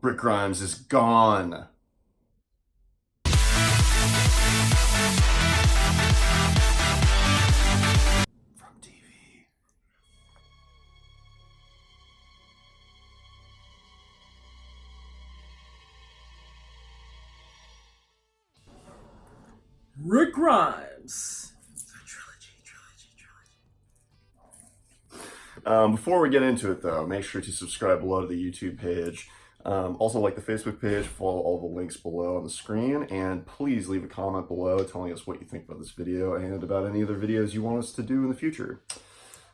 Rick Grimes is gone. From TV. Rick Grimes. Before we get into it, though, make sure to subscribe below to the YouTube page. Also, like the Facebook page, follow all the links below on the screen, and please leave a comment below telling us what you think about this video and about any other videos you want us to do in the future.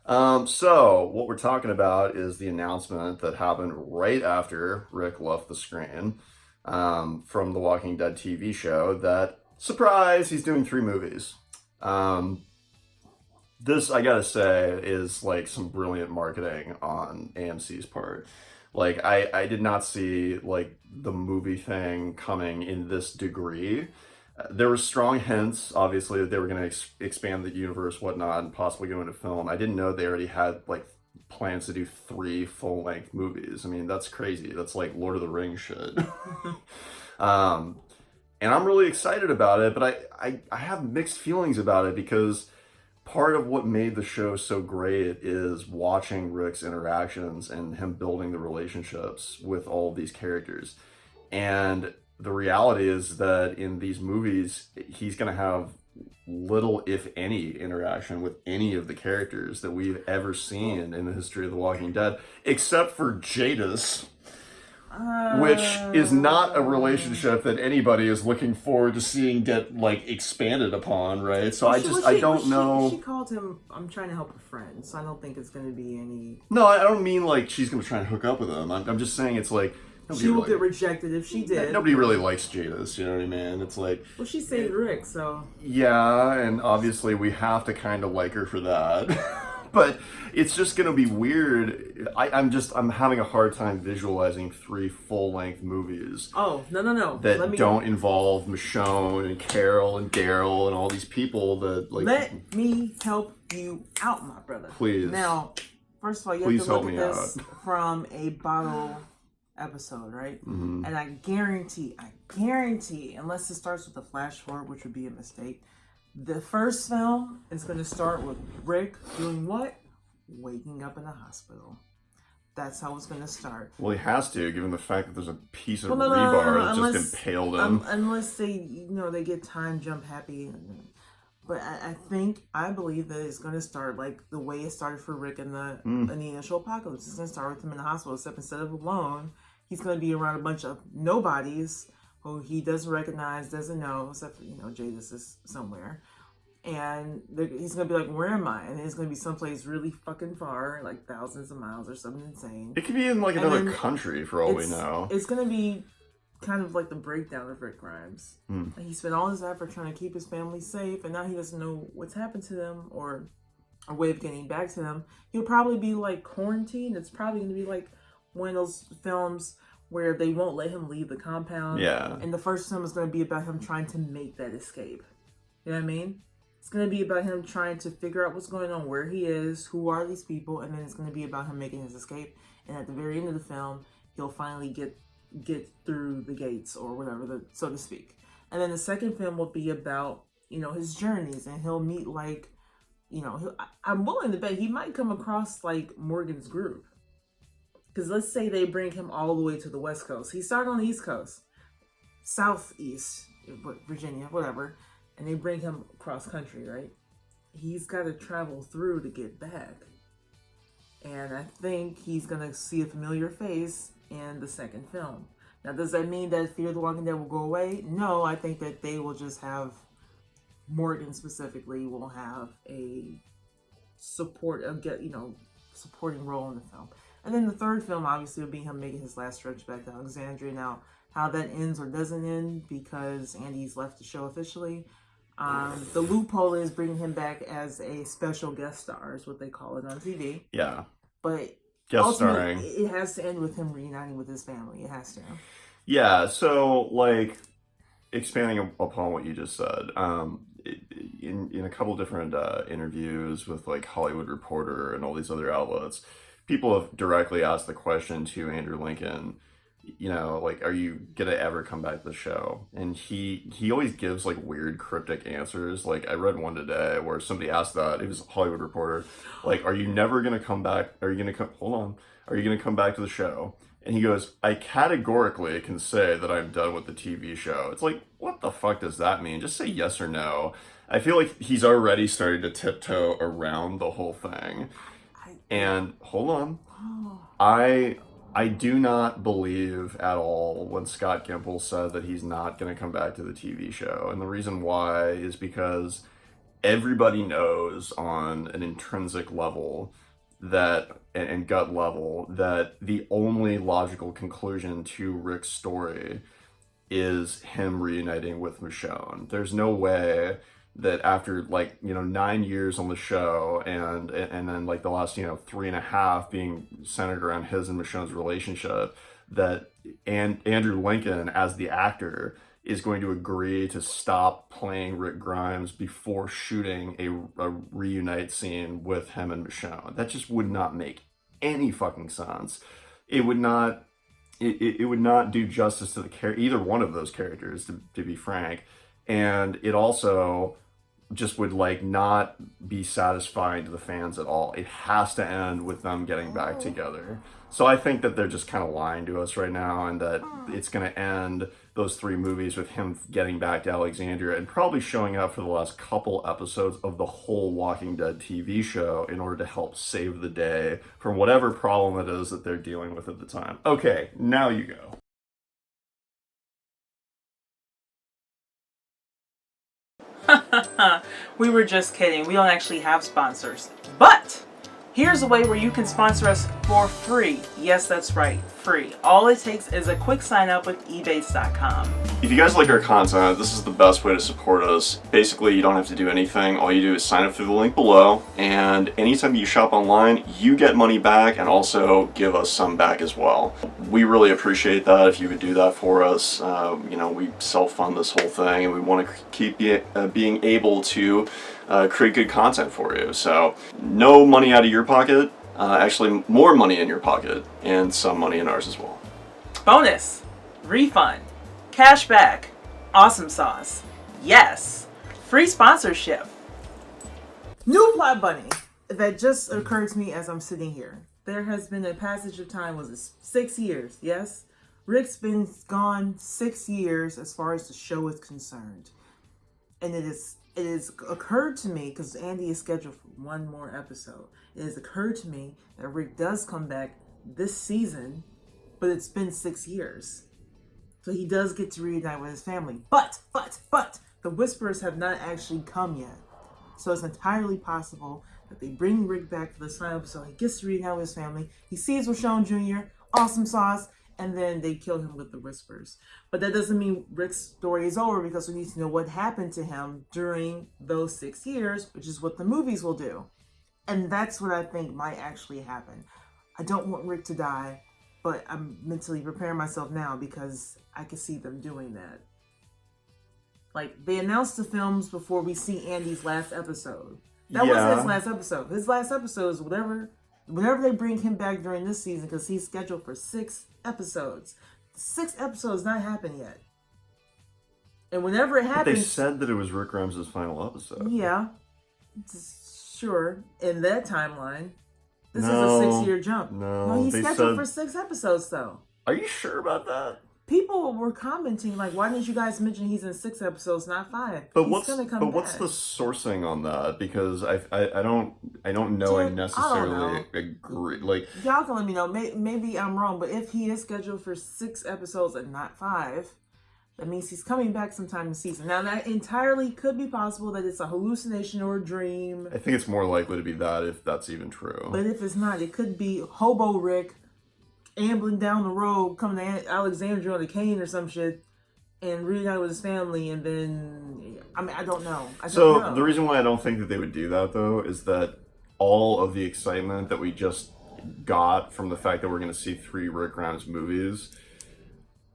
So, what we're talking about is the announcement that happened right after Rick left the screen from the Walking Dead TV show that, surprise, he's doing 3 movies. This, I gotta say, is like some brilliant marketing on AMC's part. Like, I did not see like the movie thing coming in this degree. There were strong hints, obviously, that they were going to expand the universe, whatnot, and possibly go into film. I didn't know they already had like plans to do 3 full-length movies. I mean, that's crazy. That's like Lord of the Rings shit. And I'm really excited about it, but I have mixed feelings about it because part of what made the show so great is watching Rick's interactions and him building the relationships with all of these characters. And the reality is that in these movies, he's going to have little, if any, interaction with any of the characters that we've ever seen in the history of The Walking Dead, except for Jadis, which is not a relationship that anybody is looking forward to seeing get like expanded upon, right? So I don't know. She called him, I'm trying to help a friend, so I don't think it's going to be any. No, I don't mean like she's going to try and hook up with him. I'm just saying it's like she will get rejected if she did. Nobody really likes Jadis, you know what I mean? It's like, well, she saved Rick, so yeah, and obviously we have to kind of like her for that. But it's just going to be weird. I'm having a hard time visualizing 3 full-length movies. Oh, no. That don't involve Michonne and Carol and Daryl and all these people that like. Let me help you out, my brother. Please. Now, first of all, you have to look at this from a bottle episode, right? Mm-hmm. And I guarantee, unless it starts with a flash forward, which would be a mistake, the first film is going to start with Rick doing what? Waking up in a hospital. That's how it's going to start. Well, he has to, given the fact that there's a piece of rebar that's just impaled him. Unless they, they get time jump happy. But I believe that it's going to start like the way it started for Rick in the initial apocalypse. It's going to start with him in the hospital, except instead of alone, he's going to be around a bunch of nobodies who he doesn't recognize, doesn't know, except for, Jadis is somewhere. And he's going to be like, where am I? And it's going to be someplace really fucking far, like thousands of miles or something insane. It could be in like another country for all we know. It's going to be kind of like the breakdown of Rick Grimes. Like he spent all his effort trying to keep his family safe, and now he doesn't know what's happened to them or a way of getting back to them. He'll probably be like quarantined. It's probably going to be like one of those films where they won't let him leave the compound. Yeah. And the first film is going to be about him trying to make that escape. You know what I mean? It's going to be about him trying to figure out what's going on, where he is, who are these people, and then it's going to be about him making his escape. And at the very end of the film, he'll finally get through the gates or whatever, so to speak. And then the second film will be about, his journeys, and he'll meet like, I'm willing to bet he might come across like Morgan's group. Because let's say they bring him all the way to the West Coast. He started on the East Coast, Southeast, Virginia, whatever. And they bring him cross country, right? He's got to travel through to get back. And I think he's going to see a familiar face in the second film. Now, does that mean that Fear the Walking Dead will go away? No, I think that they will just have, Morgan specifically will have a supporting role in the film. And then the third film, obviously, will be him making his last stretch back to Alexandria. Now, how that ends or doesn't end, because Andy's left the show officially. The loophole is bringing him back as a special guest star, is what they call it on TV. Yeah. But guest starring. It has to end with him reuniting with his family. It has to. Yeah, so, like, expanding upon what you just said, in a couple different interviews with, like, Hollywood Reporter and all these other outlets, people have directly asked the question to Andrew Lincoln, you know, like, are you gonna ever come back to the show? And he always gives like weird cryptic answers. Like I read one today where somebody asked that, it was a Hollywood Reporter, like, are you never gonna come back? Are you gonna come? Hold on, are you gonna come back to the show? And he goes, I categorically can say that I'm done with the TV show. It's like, what the fuck does that mean? Just say yes or no. I feel like he's already starting to tiptoe around the whole thing. And hold on, I I do not believe at all when Scott Gimple said that he's not going to come back to the TV show. And the reason why is because everybody knows on an intrinsic level that and gut level that the only logical conclusion to Rick's story is him reuniting with Michonne. There's no way that after like 9 years on the show and then like the last 3.5 being centered around his and Michonne's relationship, that Andrew Lincoln as the actor is going to agree to stop playing Rick Grimes before shooting a reunite scene with him and Michonne. That just would not make any fucking sense. It would not. It would not do justice to either one of those characters, to be frank, and it also just would like not be satisfying to the fans at all. It has to end with them getting back together. So I think that they're just kind of lying to us right now, and that it's going to end those 3 movies with him getting back to Alexandria and probably showing up for the last couple episodes of the whole Walking Dead TV show in order to help save the day from whatever problem it is that they're dealing with at the time. Okay, now you go. We were just kidding. We don't actually have sponsors. But here's a way where you can sponsor us for free. Yes, that's right, free. All it takes is a quick sign up with Ebates.com. If you guys like our content, this is the best way to support us. Basically, you don't have to do anything. All you do is sign up through the link below, and anytime you shop online, you get money back and also give us some back as well. We really appreciate that if you would do that for us. We self-fund this whole thing, and we want to keep being able to create good content for you. So no money out of your pocket, actually more money in your pocket, and some money in ours as well. Bonus, refund, cash back, awesome sauce, yes, free sponsorship. New plot bunny that just occurred to me as I'm sitting here. There has been a passage of time, was it 6 years? Yes? Rick's been gone 6 years as far as the show is concerned. And it has occurred to me, because Andy is scheduled for one more episode, it has occurred to me that Rick does come back this season, but it's been 6 years. So he does get to reunite with his family. But, the Whisperers have not actually come yet. So it's entirely possible that they bring Rick back for this final episode. He gets to reunite with his family. He sees Michonne Jr., awesome sauce, and then they kill him with the Whispers. But that doesn't mean Rick's story is over, because we need to know what happened to him during those 6 years, which is what the movies will do. And that's what I think might actually happen. I don't want Rick to die, but I'm mentally preparing myself now because I can see them doing that. Like, they announced the films before we see Andy's last episode. That wasn't his last episode. His last episode is whenever they bring him back during this season, because he's scheduled for 6 episodes. 6 episodes not happened yet. And whenever it happens... But they said that it was Rick Grimes' final episode. Yeah. Sure. In that timeline. This is a 6-year jump. No, he's scheduled for 6 episodes, though. Are you sure about that? People were commenting, like, why didn't you guys mention he's in 6 episodes, not 5? But what's the sourcing on that? Because I don't know. I necessarily agree. Like, y'all can let me know. Maybe I'm wrong, but if he is scheduled for 6 episodes and not 5, that means he's coming back sometime in the season. Now, that entirely could be possible that it's a hallucination or a dream. I think it's more likely to be that, if that's even true. But if it's not, it could be Hobo Rick ambling down the road, coming to Alexandria on a cane or some shit, and reunite with his family, and then, I don't know. The reason why I don't think that they would do that, though, is that all of the excitement that we just got from the fact that we're going to see 3 Rick Grimes movies,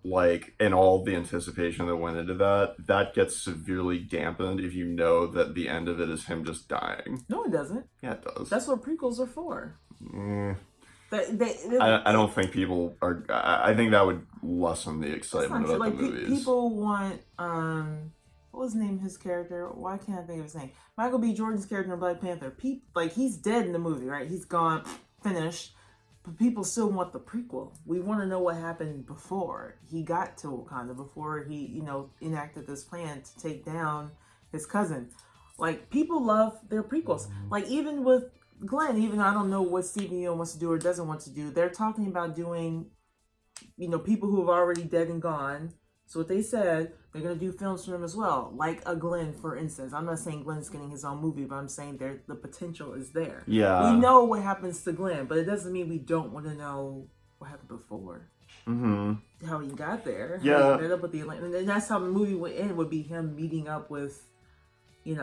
like, and all the anticipation that went into that gets severely dampened if you know that the end of it is him just dying. No, it doesn't. Yeah, it does. That's what prequels are for. I don't think people are. I think that would lessen the excitement That's not about true. the Like movies. people want what was the name of his character? Why can't I think of his name? Michael B. Jordan's character in Black Panther. Like he's dead in the movie, right? He's gone, finished. But people still want the prequel. We want to know what happened before he got to Wakanda, before he, enacted this plan to take down his cousin. Like, people love their prequels. Like, even with Glenn, even though I don't know what Steven Yeun wants to do or doesn't want to do, they're talking about doing, people who have already dead and gone. So what they said, they're going to do films for them as well. Like a Glenn, for instance. I'm not saying Glenn's getting his own movie, but I'm saying the potential is there. Yeah. We know what happens to Glenn, but it doesn't mean we don't want to know what happened before. Mm-hmm. How he got there. Yeah. How he met up with the Atlanteans. And that's how the movie would end, would be him meeting up with, it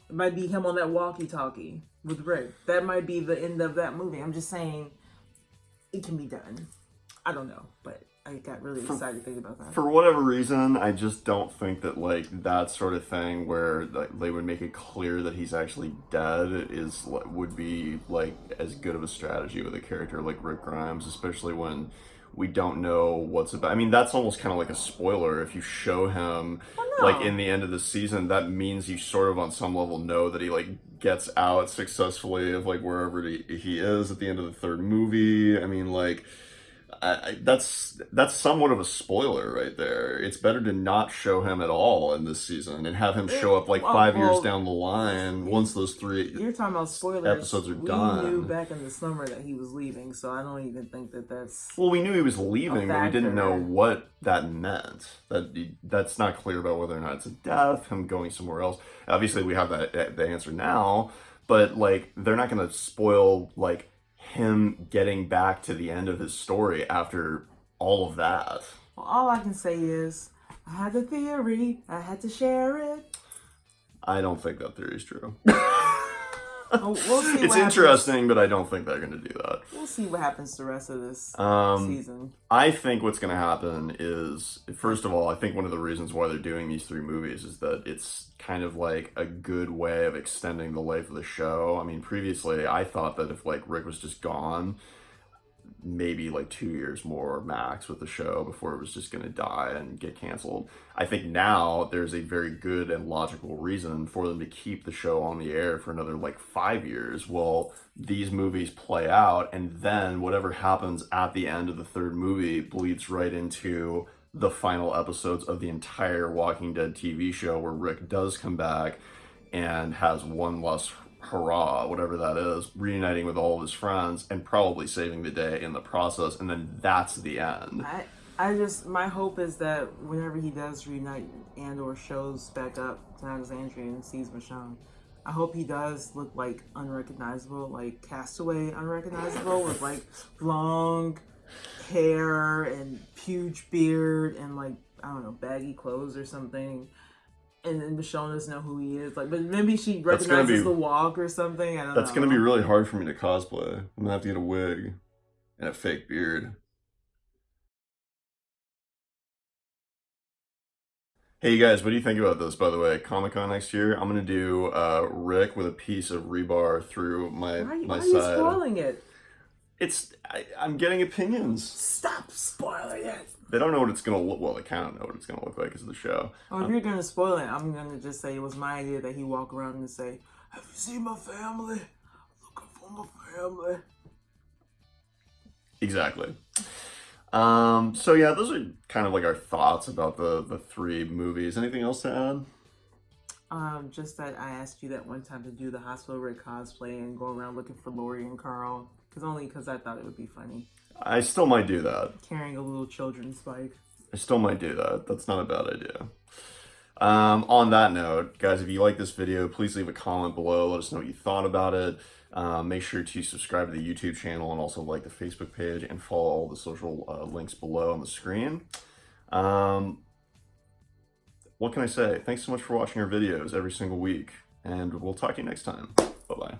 might be him on that walkie-talkie with Rick. That might be the end of that movie. I'm just saying it can be done. I don't know, but I got really excited thinking about that. For whatever reason, I just don't think that like that sort of thing where like, they would make it clear that he's actually dead would be like as good of a strategy with a character like Rick Grimes, especially when we don't know what's about. I mean, that's almost kind of like a spoiler. If you show him like in the end of the season, that means you sort of on some level know that he like gets out successfully of like wherever he is at the end of the third movie. I mean, like. That's somewhat of a spoiler right there. It's better to not show him at all in this season and have him show up like 5 years down the line once those 3 you're talking about spoilers. episodes are done. We knew back in the summer that he was leaving, so I don't even think that's. Well, we knew he was leaving, but we didn't know what that meant. That's not clear about whether or not it's a death, him going somewhere else. Obviously, we have the answer now, but like they're not going to spoil like him getting back to the end of his story after all of that. Well, all I can say is, I had a theory, I had to share it. I don't think that theory is true. We'll see it's interesting, but I don't think they're going to do that. We'll see what happens the rest of this season. I think what's going to happen is, first of all, I think one of the reasons why they're doing these 3 movies is that it's kind of like a good way of extending the life of the show. I mean, previously, I thought that if like Rick was just gone, maybe like 2 years more max with the show before it was just going to die and get canceled. I think now there's a very good and logical reason for them to keep the show on the air for another like 5 years while these movies play out, and then whatever happens at the end of the 3rd movie bleeds right into the final episodes of the entire Walking Dead TV show, where Rick does come back and has one last hurrah, whatever that is, reuniting with all of his friends and probably saving the day in the process, and then that's the end. My hope is that whenever he does reunite and or shows back up to Alexandria and sees Michonne, I hope he does look like unrecognizable, like Castaway unrecognizable, with like long hair and huge beard and like, I don't know, baggy clothes or something. And then Michonne doesn't know who he is. Like, but maybe she recognizes the walk or something. I don't know. That's going to be really hard for me to cosplay. I'm going to have to get a wig and a fake beard. Hey, you guys, what do you think about this, by the way? Comic-Con next year, I'm going to do Rick with a piece of rebar through my side. Why are you spoiling it? I'm getting opinions. Stop spoiling it. They don't know what it's going to look. Well, they kind of know what it's going to look like because of the show. Oh, if you're going to spoil it, I'm going to just say it was my idea that he walk around and say, "Have you seen my family? I'm looking for my family." Exactly. So yeah, those are kind of like our thoughts about the 3 movies. Anything else to add? Just that I asked you that one time to do the Hospital Rick cosplay and go around looking for Lori and Carl. Because I thought it would be funny. I still might do that. Carrying a little children's bike. I still might do that. That's not a bad idea. On that note, guys, if you like this video, please leave a comment below. Let us know what you thought about it. Make sure to subscribe to the YouTube channel and also like the Facebook page and follow all the social links below on the screen. What can I say? Thanks so much for watching our videos every single week, and we'll talk to you next time. Bye-bye.